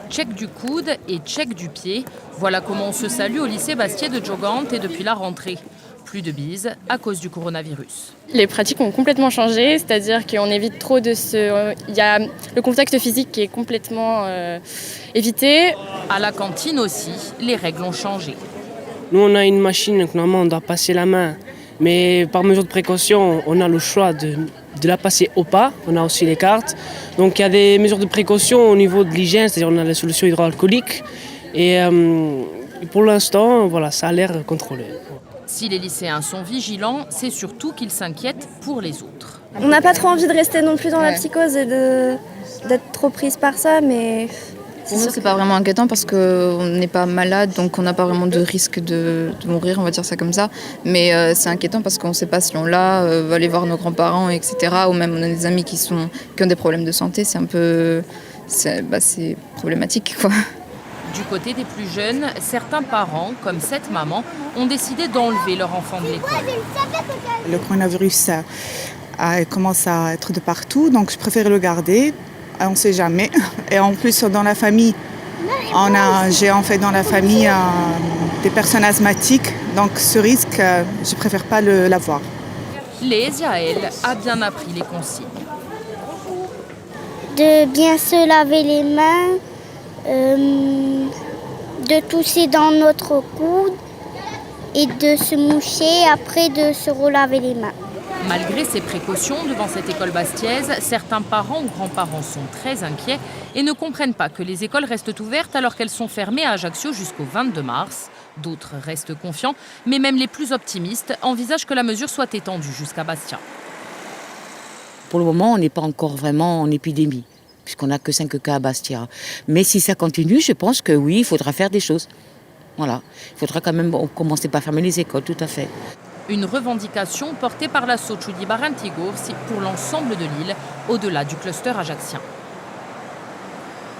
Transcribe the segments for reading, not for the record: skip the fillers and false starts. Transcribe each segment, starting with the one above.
Check du coude et check du pied. Voilà comment on se salue au lycée Bastier de Giogante et depuis la rentrée. Plus de bises à cause du coronavirus. Les pratiques ont complètement changé, c'est-à-dire qu'on évite trop de se... Il y a le contact physique qui est complètement évité. À la cantine aussi, les règles ont changé. Nous, on a une machine, donc normalement, on doit passer la main. Mais par mesure de précaution, on a le choix de la passer au pas. On a aussi les cartes. Donc il y a des mesures de précaution au niveau de l'hygiène, c'est-à-dire on a la solution hydroalcoolique. Et pour l'instant, voilà, ça a l'air contrôlé. Si les lycéens sont vigilants, c'est surtout qu'ils s'inquiètent pour les autres. On n'a pas trop envie de rester non plus dans la psychose et d'être trop prise par ça, mais... Pour nous, c'est pas vraiment inquiétant parce qu'on n'est pas malade, donc on n'a pas vraiment de risque de mourir, on va dire ça comme ça. Mais c'est inquiétant parce qu'on ne sait pas si on l'a, va aller voir nos grands-parents, etc. Ou même on a des amis qui ont des problèmes de santé, c'est un peu... c'est problématique, quoi. Du côté des plus jeunes, certains parents, comme cette maman, ont décidé d'enlever leur enfant de l'école. Le coronavirus commence à être de partout, donc je préfère le garder. On ne sait jamais. Et en plus, dans la famille, j'ai en fait dans la famille des personnes asthmatiques, donc ce risque, je ne préfère pas l'avoir. Lésia, elle, a bien appris les consignes. De bien se laver les mains, de tousser dans notre coude et de se moucher après de se relaver les mains. Malgré ces précautions devant cette école bastiaise, certains parents ou grands-parents sont très inquiets et ne comprennent pas que les écoles restent ouvertes alors qu'elles sont fermées à Ajaccio jusqu'au 22 mars. D'autres restent confiants, mais même les plus optimistes envisagent que la mesure soit étendue jusqu'à Bastia. Pour le moment, on n'est pas encore vraiment en épidémie, puisqu'on n'a que 5 cas à Bastia. Mais si ça continue, je pense que oui, il faudra faire des choses. Voilà, il faudra quand même commencer par fermer les écoles, tout à fait. Une revendication portée par la Sociuli Barantigorsi pour l'ensemble de l'île, au-delà du cluster ajaccien.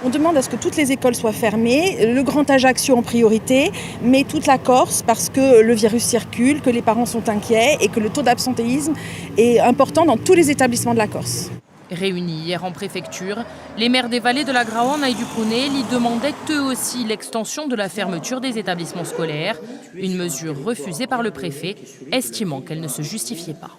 On demande à ce que toutes les écoles soient fermées, le Grand Ajaccio en priorité, mais toute la Corse parce que le virus circule, que les parents sont inquiets et que le taux d'absentéisme est important dans tous les établissements de la Corse. Réunis hier en préfecture, les maires des vallées de la Graonne et du Prunelli demandaient eux aussi l'extension de la fermeture des établissements scolaires, une mesure refusée par le préfet, estimant qu'elle ne se justifiait pas.